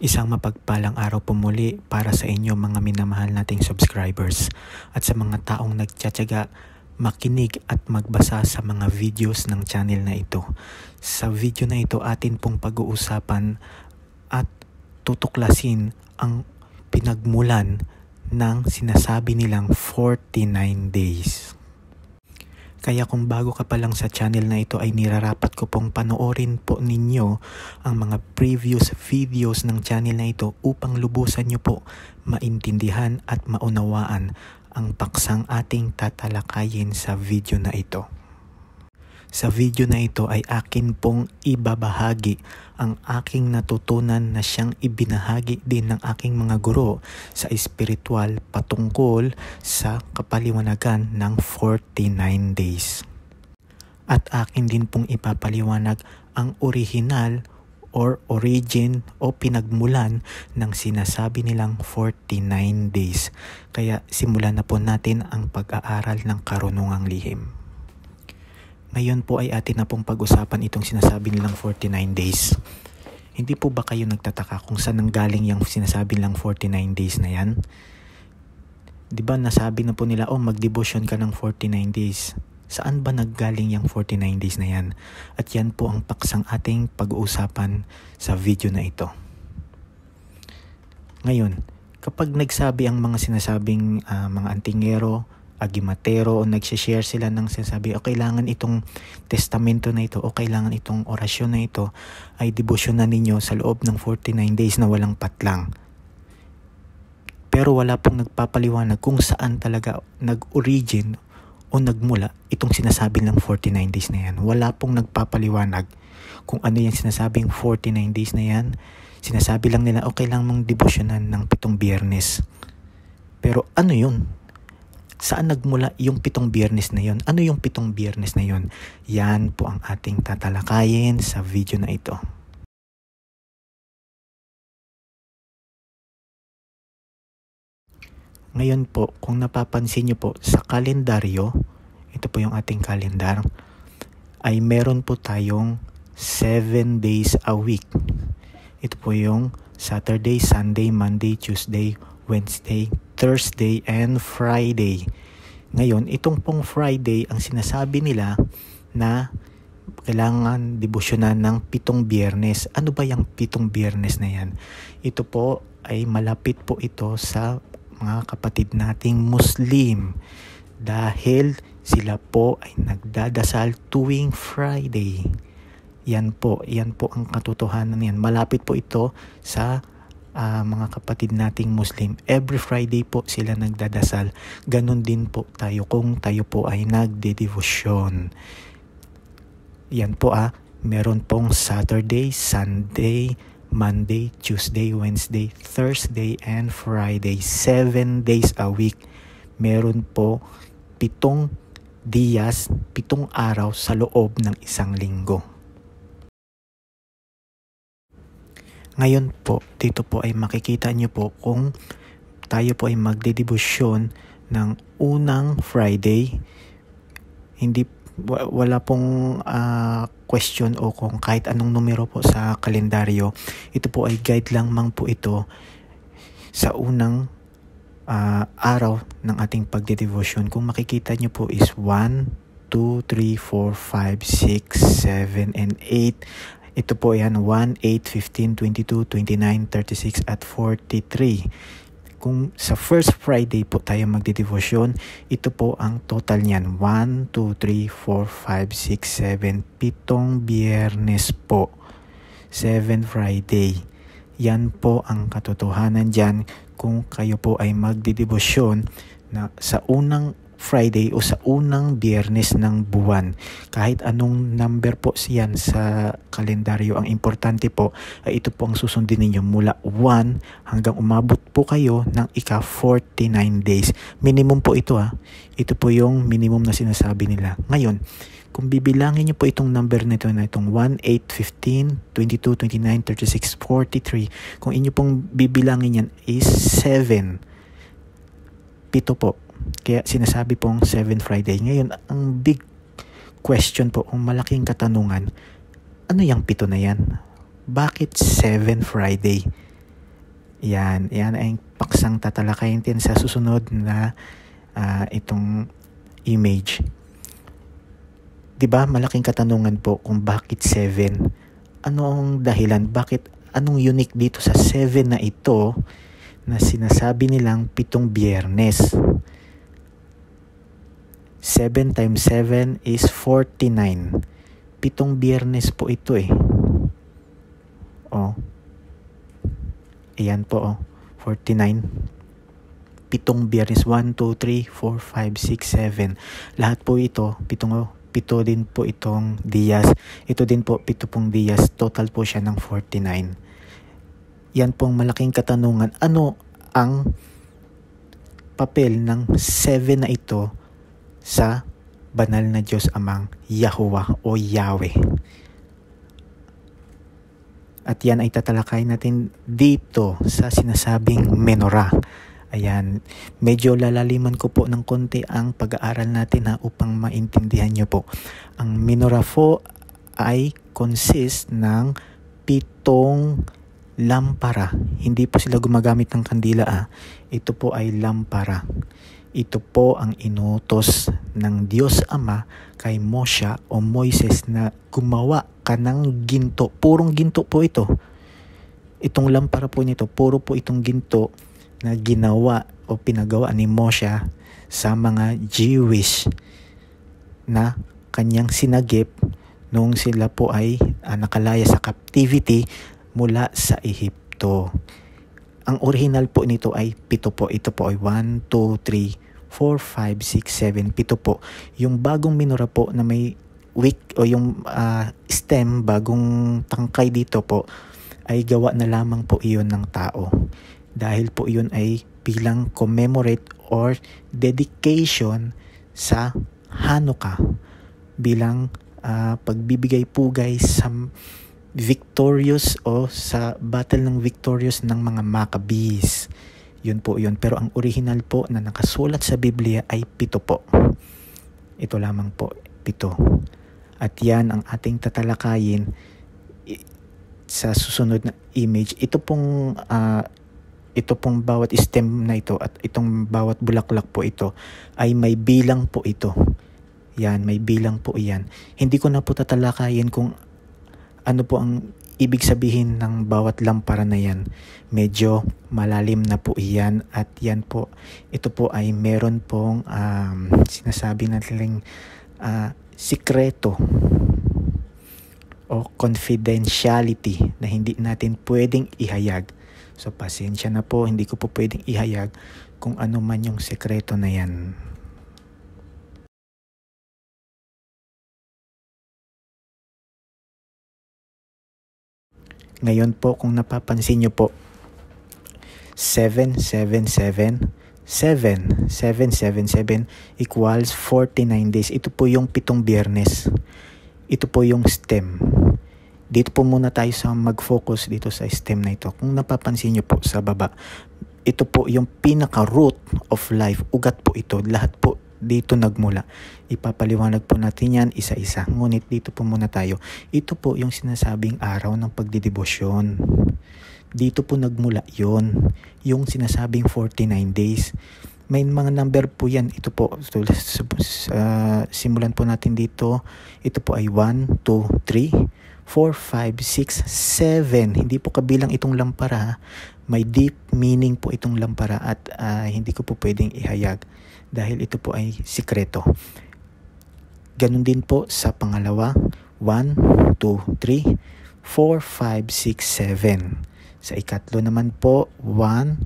Isang mapagpalang araw po muli para sa inyo mga minamahal nating subscribers at sa mga taong nagtsatsaga makinig at magbasa sa mga videos ng channel na ito. Sa video na ito atin pong pag-uusapan at tutuklasin ang pinagmulan ng sinasabi nilang 49 days. Kaya kung bago ka pa lang sa channel na ito ay nirarapat ko pong panoorin po ninyo ang mga previous videos ng channel na ito upang lubusan nyo po maintindihan at maunawaan ang paksang ating tatalakayin sa video na ito. Sa video na ito ay akin pong ibabahagi ang aking natutunan na siyang ibinahagi din ng aking mga guro sa espiritual patungkol sa kapaliwanagan ng 49 days. At akin din pong ipapaliwanag ang original or origin o pinagmulan ng sinasabi nilang 49 days. Kaya simulan na po natin ang pag-aaral ng karunungang lihim. Ngayon po ay atin na pong pag-usapan itong sinasabi nilang 49 days. Hindi po ba kayo nagtataka kung saan nanggaling yung sinasabi nilang 49 days na yan? Diba nasabi na po nila, mag-devotion ka ng 49 days. Saan ba naggaling yung 49 days na yan? At yan po ang paksang ating pag-uusapan sa video na ito. Ngayon, kapag nagsabi ang mga sinasabing mga antingero, agimatero o nagsishare sila ng sinasabi kailangan itong testamento na ito o kailangan itong orasyon na ito ay debosyonan ninyo sa loob ng 49 days na walang patlang. Pero wala pong nagpapaliwanag kung saan talaga nag-origin o nagmula itong sinasabi ng 49 days na yan. Wala pong nagpapaliwanag kung ano yung sinasabing 49 days na yan. Sinasabi lang nila kailangan mong debosyonan ng 7 biyernes. Pero ano yun? Saan nagmula yung 7 biyernes na yon? Ano yung 7 biyernes na yon? Yan po ang ating tatalakayin sa video na ito. Ngayon po, kung napapansin nyo po sa kalendaryo, ito po yung ating kalendar, ay meron po tayong 7 days a week. Ito po yung Saturday, Sunday, Monday, Tuesday, Wednesday, Thursday, and Friday. Ngayon, itong pong Friday, ang sinasabi nila na kailangan debosyonan ng 7 biyernes. Ano ba yung 7 biyernes na yan? Ito po ay malapit po ito sa mga kapatid nating Muslim. Dahil sila po ay nagdadasal tuwing Friday. Yan po ang katotohanan yan. Malapit po ito sa mga kapatid nating Muslim. Every Friday po sila nagdadasal. Ganon din po tayo kung tayo po ay nagde-devotion. Yan po meron pong Saturday, Sunday, Monday, Tuesday, Wednesday, Thursday, and Friday. 7 days a week. Meron po 7 diyas, 7 araw sa loob ng isang linggo. Ngayon po, dito po ay makikita nyo po kung tayo po ay magdedebosyon ng unang Friday. Wala pong question o kung kahit anong numero po sa kalendaryo. Ito po ay guide lang po ito sa unang araw ng ating pagdedebosyon. Kung makikita nyo po is 1, 2, 3, 4, 5, 6, 7, and 8. Ito po yan 1, 8, 15, 22, 29, 36 at 43. Kung sa first Friday po tayo magdedevosyon, ito po ang total niyan. 1, 2, 3, 4, 5, 6, 7, 7 biyernes po. 7 Friday. Yan po ang katotohanan dyan kung kayo po ay magdedevosyon na sa unang Friday o sa unang biyernes ng buwan. Kahit anong number po siyan sa kalendaryo, ang importante po ay ito po ang susundin ninyo mula 1 hanggang umabot po kayo ng ika-49 days. Minimum po ito Ito po yung minimum na sinasabi nila. Ngayon, kung bibilangin nyo po itong number nito na itong 1, 8, 15, 22, 29, 36, 43, kung inyo pong bibilangin yan is 7. 7 po. Kaya sinasabi pong 7 Friday. Ngayon, ang big question po, ang malaking katanungan, ano yung 7 na yan? Bakit 7 Friday? Yan ay paksang tatalakayin din sa susunod na itong image. 'Di ba, malaking katanungan po kung bakit 7? Ano ang dahilan? Anong unique dito sa 7 na ito na sinasabi nilang 7 biyernes? 7 times 7 is 49. 7 biyernes po ito eh. Ayan po 49. 7 biyernes, 1, 2, 3, 4, 5, 6, 7. Lahat po ito, 7 din po itong diyas. Ito din po, 7 pong diyas. Total po siya ng 49. Yan pong malaking katanungan. Ano ang papel ng 7 na ito sa banal na Diyos Amang Yahuwah o Yahweh? At yan ay tatalakayin natin dito sa sinasabing menorah. Ayan, medyo lalaliman ko po ng konti ang pag-aaral natin upang maintindihan nyo po. Ang menorah po ay consist ng 7 lampara. Hindi po sila gumagamit ng kandila. Ito po ay lampara. Ito po ang inutos ng Diyos Ama kay Moshe o Moises na gumawa ka ng ginto. Purong ginto po ito. Itong lampara po nito, puro po itong ginto na ginawa o pinagawa ni Moshe sa mga Jewish na kanyang sinagip nung sila po ay nakalaya sa captivity mula sa Ehipto. Ang original po nito ay 7 po. Ito po ay 1, 2, 3, 4, 5, 6, 7. 7 po. Yung bagong menorah po na may wick o yung stem, bagong tangkay dito po, ay gawa na lamang po iyon ng tao. Dahil po iyon ay bilang commemorate or dedication sa Hanukkah. Bilang pagbibigay pugay sa victorious o sa battle ng victorious ng mga Maccabees. Yun po yun. Pero ang original po na nakasulat sa Biblia ay 7 po. Ito lamang po, 7. At yan ang ating tatalakayin sa susunod na image. Ito pong bawat stem na ito at itong bawat bulaklak po ito ay may bilang po ito. Yan, may bilang po iyan. Hindi ko na po tatalakayin kung ano po ang ibig sabihin ng bawat lampara na yan. Medyo malalim na po iyan at yan po, ito po ay meron pong sinasabi natin sikreto o confidentiality na hindi natin pwedeng ihayag. So pasensya na po, hindi ko po pwedeng ihayag kung ano man yung sikreto na yan. Ngayon po, kung napapansin nyo po, 777 equals 49 days. Ito po yung 7 biyernes. Ito po yung stem. Dito po muna tayo sa mag-focus dito sa stem na ito. Kung napapansin nyo po sa baba, ito po yung pinaka-root of life. Ugat po ito. Lahat po dito nagmula. Ipapaliwanag po natin yan isa-isa. Ngunit dito po muna tayo. Ito po yung sinasabing araw ng pagdidebosyon. Dito po nagmula yon, yung sinasabing 49 days. May mga number po yan. Ito po, simulan po natin dito. Ito po ay 1, 2, 3, 4, 5, 6, 7. Hindi po kabilang itong lampara. May deep meaning po itong lampara at hindi ko po pwedeng ihayag dahil ito po ay sikreto. Ganun din po sa pangalawa. 1, 2, 3, 4, 5, 6, 7. Sa ikatlo naman po, 1,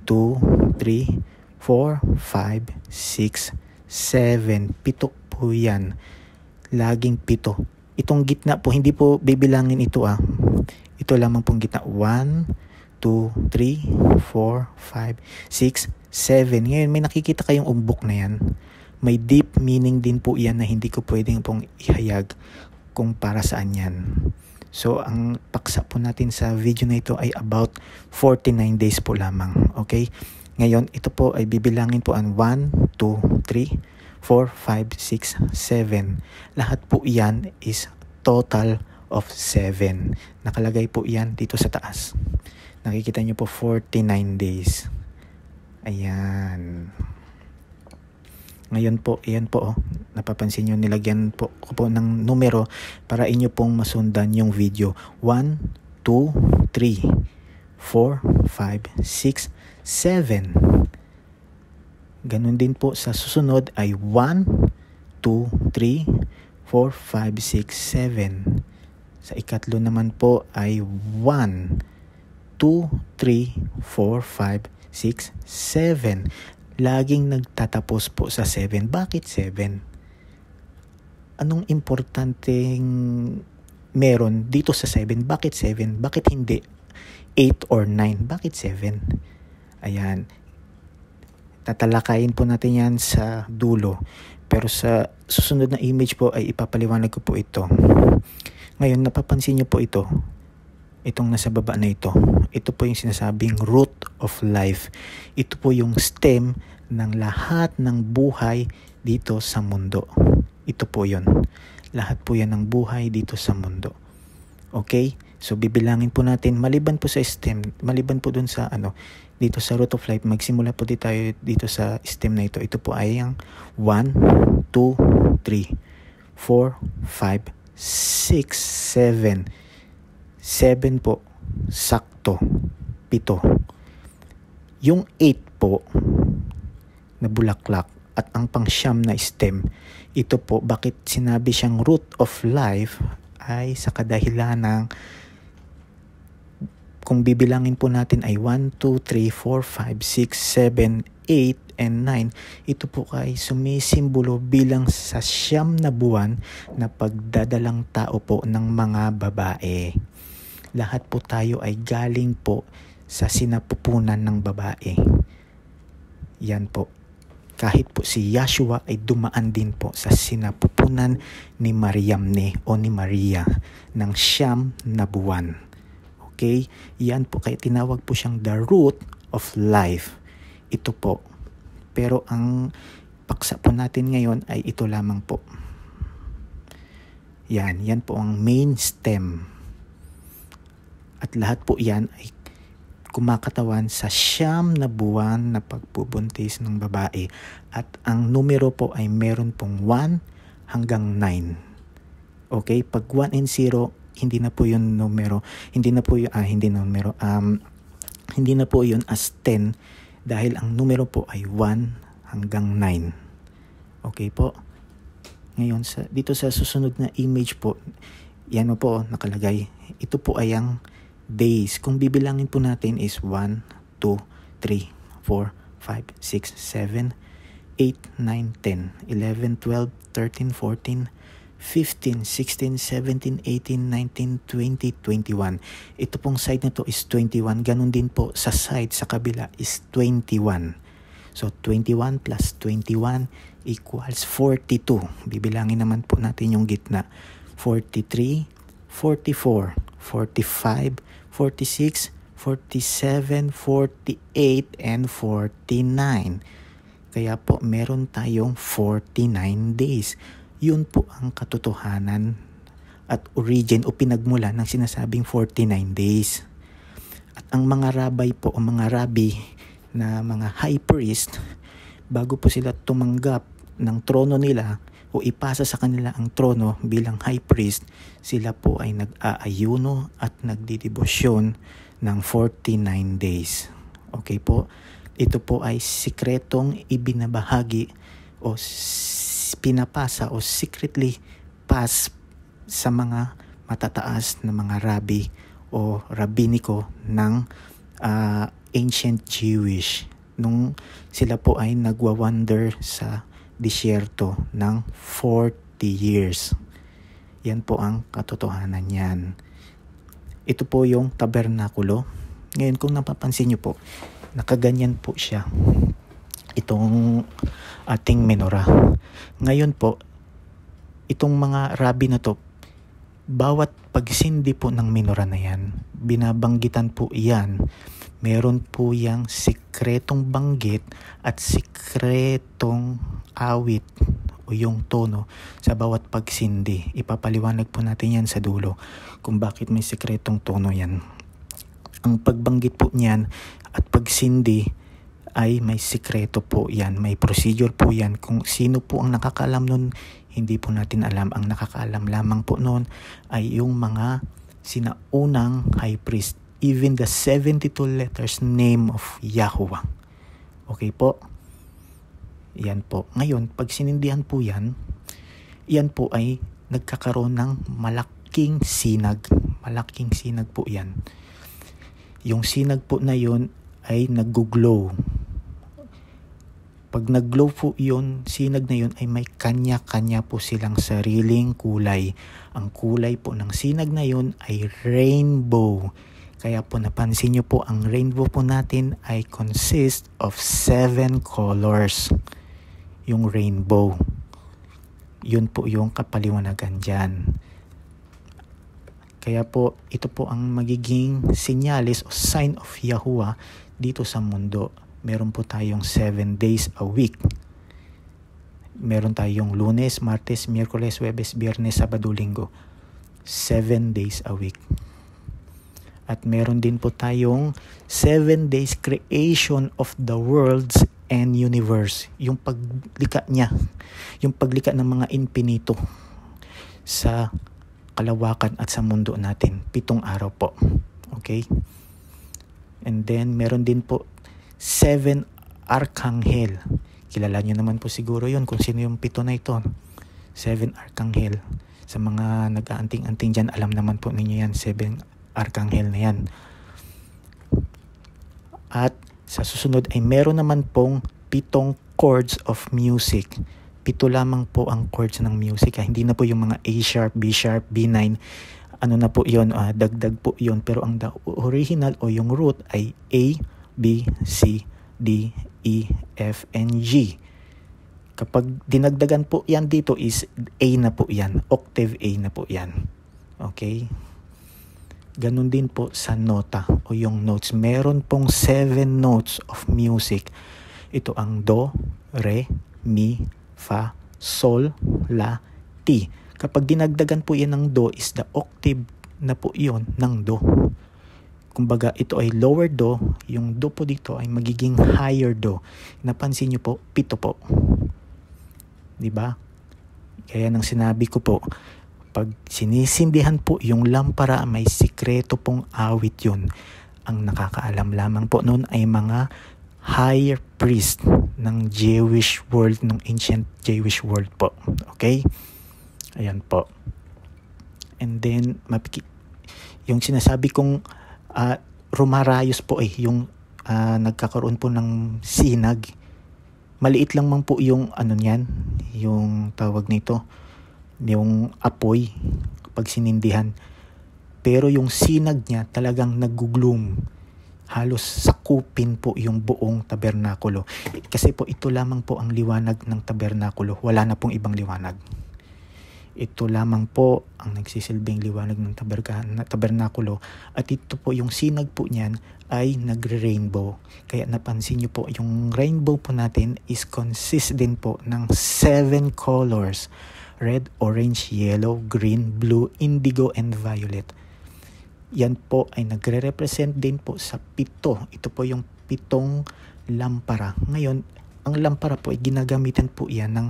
2, 3, 4, 5, 6, 7. 7 po yan. Laging 7. Itong gitna po, hindi po bibilangin ito Ito lamang pong gitna. 1, 2, 3, 4, 5, 6, 7. Ngayon, may nakikita kayong umbok na yan. May deep meaning din po yan na hindi ko pwedeng pong ihayag kung para saan yan. So, ang paksa po natin sa video na ito ay about 49 days po lamang. Okay? Ngayon, ito po ay bibilangin po ang 1, 2, 3, 4, 5, 6, 7. Lahat po iyan is total of 7. Nakalagay po iyan dito sa taas. Nakikita nyo po 49 days. Ayan. Ngayon po, ayan po, napapansin nyo, nilagyan po ko po ng numero para inyo pong masundan yung video. 1, 2, 3, 4, 5, 6, 7. Ganun din po sa susunod ay 1, 2, 3, 4, 5, 6, 7. Sa ikatlo naman po ay 1, 2, 3, 4, 5, 6, 7. Laging nagtatapos po sa 7. Bakit 7? Anong importanteng meron dito sa 7? Bakit 7? Bakit hindi 8 or 9? Bakit 7? Ayan. Tatalakayin po natin yan sa dulo. Pero sa susunod na image po ay ipapaliwanag ko po ito. Ngayon, napapansin nyo po ito. Itong nasa baba na ito. Ito po yung sinasabing root of life. Ito po yung stem ng lahat ng buhay dito sa mundo. Ito po yun. Lahat po yan ng buhay dito sa mundo. Okay? So, bibilangin po natin. Maliban po sa stem, maliban po dun sa dito sa root of life, magsimula po tayo dito sa stem na ito. Ito po ay ang 1, 2, 3, 4, 5, 6, 7. 7 po, sakto, 7. Yung 8 po, na bulaklak at ang pang-siyam na stem, ito po, bakit sinabi siyang root of life ay sa kadahilan ng, kung bibilangin po natin ay 1, 2, 3, 4, 5, 6, 7, 8, and 9. Ito po ay sumisimbolo bilang sa 9 na buwan na pagdadalang tao po ng mga babae. Lahat po tayo ay galing po sa sinapupunan ng babae. Yan po. Kahit po si Yahshua ay dumaan din po sa sinapupunan ni Mariamne o ni Maria ng 9 na buwan. Okay? Yan po, kaya tinawag po siyang the root of life. Ito po. Pero ang paksa po natin ngayon ay ito lamang po. Yan po ang main stem. At lahat po yan ay kumakatawan sa 9 na buwan na pagpubuntis ng babae. At ang numero po ay meron pong 1 hanggang 9. Okay? Pag 1 and 0, hindi na po yun numero. Hindi na po yun as 10 dahil ang numero po ay 1 hanggang 9. Okay po? Ngayon, dito sa susunod na image po, yan po nakalagay. Ito po ay ang days. Kung bibilangin po natin is 1, 2, 3, 4, 5, 6, 7, 8, 9, 10, 11, 12, 13, 14, 15, 16, 17, 18, 19, 20, 21. Ito pong side na to is 21. Ganun din po sa side sa kabila is 21. So 21 plus 21 equals 42. Bibilangin naman po natin yung gitna. 43, 44, 45, 46, 47, 48, and 49. Kaya po meron tayong 49 days. Yun po ang katotohanan at origin o pinagmula ng sinasabing 49 days. At ang mga rabbi po o mga rabbi na mga high priest, bago po sila tumanggap ng trono nila o ipasa sa kanila ang trono bilang high priest, sila po ay nag-aayuno at nagdidebosyon ng 49 days. Okay po? Ito po ay sikretong ibinabahagi o pinapasa o secretly pass sa mga matataas na mga rabbi o rabbiniko ng ancient Jewish nung sila po ay nagwa-wander sa disyerto ng 40 years. Yan po ang katotohanan yan. Ito po yung tabernakulo. Ngayon kung napapansin nyo po, nakaganyan po siya. Itong ating menorah. Ngayon po, itong mga rabbi na to, bawat pagsindi po ng menorah na yan, binabanggitan po yan. Meron po yang sikretong banggit at sikretong awit o yung tono sa bawat pagsindi. Ipapaliwanag po natin yan sa dulo kung bakit may sikretong tono yan. Ang pagbanggit po niyan at pagsindi ay may sikreto po yan, may procedure po yan. Kung sino po ang nakakaalam nun, hindi po natin alam. Ang nakakaalam lamang po nun ay yung mga sinaunang high priest, even the 72 letters name of Yahuwah. Okay po? Yan po. Ngayon, pag sinindihan po yan po ay nagkakaroon ng malaking sinag. Malaking sinag po yan. Yung sinag po na yun ay nag-glow. Pag nag-glow po yun, sinag na yun ay may kanya-kanya po silang sariling kulay. Ang kulay po ng sinag na yun ay rainbow. Kaya po napansin nyo po, ang rainbow po natin ay consist of 7 colors. Yung rainbow. Yun po yung kapaliwanagan dyan. Kaya po, ito po ang magiging senyales o sign of Yahuwah dito sa mundo. Meron po tayong 7 days a week. Meron tayong Lunes, Martes, Miyerkules, Huwebes, Biyernes, Sabado, Linggo. 7 days a week. At meron din po tayong 7 days creation of the worlds and universe. Yung paglikha niya. Yung paglikha ng mga infinito sa kalawakan at sa mundo natin. 7 araw po. Okay? And then, meron din po 7 arkanghel. Kilala nyo naman po siguro yun kung sino yung 7 na ito. 7 arkanghel. Sa mga nag-aanting-anting dyan, alam naman po ninyo yan. 7 arkanghel na yan. At sa susunod ay meron naman pong 7 chords of music. 7 lamang po ang chords ng music. Hindi na po yung mga A sharp, B sharp, B9. Ano na po yun? Dagdag po yun. Pero ang original o yung root ay A, B, C, D, E, F, and G. Kapag dinagdagan po yan dito is A na po yan. Octave A na po yan. Okay? Ganun din po sa nota o yung notes. Meron pong 7 notes of music. Ito ang Do, Re, Mi, Fa, Sol, La, Ti. Kapag dinagdagan po yan ng Do is the octave na po yun ng Do. Kumbaga ito ay lower Do, yung Do po dito ay magiging higher Do. Napansin nyo po, 7 po. Diba? Kaya nang sinabi ko po, pag sinisindihan po yung lampara, may sikreto pong awit yun. Ang nakakaalam lamang po noon ay mga higher priest ng Jewish world, ng ancient Jewish world po. Okay? Ayan po. And then, yung sinasabi kong rumarayos po yung nagkakaroon po ng sinag. Maliit lang man po yung ano niyan, yung tawag nito, yung apoy pag sinindihan. Pero yung sinag niya talagang nag-gloom. Halos sakupin po yung buong tabernakulo. Kasi po ito lamang po ang liwanag ng tabernakulo. Wala na pong ibang liwanag. Ito lamang po ang nagsisilbing liwanag ng tabernakulo. At ito po yung sinag po niyan ay nagre-rainbow. Kaya napansin nyo po yung rainbow po natin is consistent po ng 7 colors. Red, orange, yellow, green, blue, indigo, and violet. Yan po ay nagre-represent din po sa 7. Ito po yung 7 lampara. Ngayon, ang lampara po ay ginagamitan po yan ng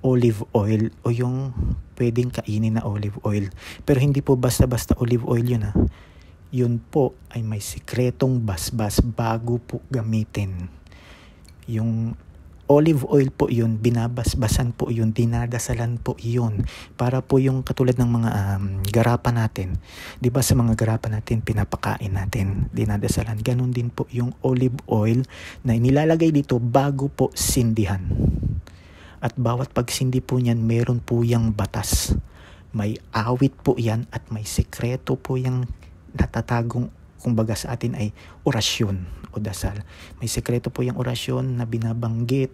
olive oil o yung pwedeng kainin na olive oil. Pero hindi po basta-basta olive oil yun . Yun po ay may sikretong basbas bago po gamitin. Yung olive oil po yun, binabasbasan po yun, dinadasalan po yun. Para po yung katulad ng mga garapa natin. Di ba sa mga garapa natin, pinapakain natin, dinadasalan. Ganon din po yung olive oil na nilalagay dito bago po sindihan. At bawat pagsindi po niyan, meron po yung batas. May awit po yan at may sekreto po yung natatagong, kumbaga sa atin ay orasyon o dasal. May sekreto po yung orasyon na binabanggit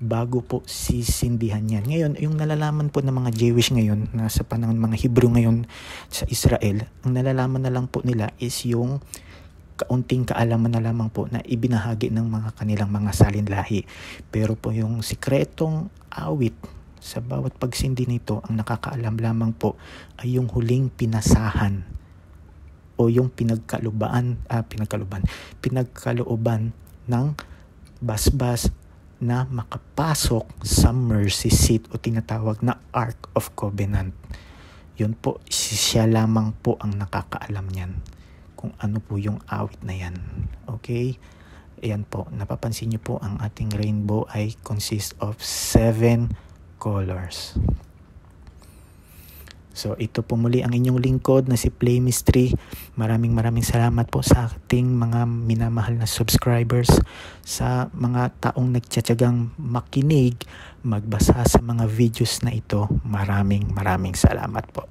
bago po sisindihan yan. Ngayon, yung nalalaman po ng mga Jewish ngayon, na sa panahon mga Hebrew ngayon sa Israel, ang nalalaman na lang po nila is yung kaunting kaalaman na lamang po na ibinahagi ng mga kanilang mga salinlahi. Pero po yung sikretong awit sa bawat pagsindi nito, ang nakakaalam lamang po ay yung huling pinasahan o yung pinagkalooban ng basbas na makapasok sa mercy seat o tinatawag na Ark of Covenant. Yun po, siya lamang po ang nakakaalam niyan kung ano po yung awit na yan. Okay? Ayan po, napapansin niyo po ang ating rainbow ay consists of 7 colors. So ito po muli ang inyong lingkod na si Play Mystery. Maraming salamat po sa ating mga minamahal na subscribers, sa mga taong nagtiyatsagang makinig, magbasa sa mga videos na ito. Maraming salamat po.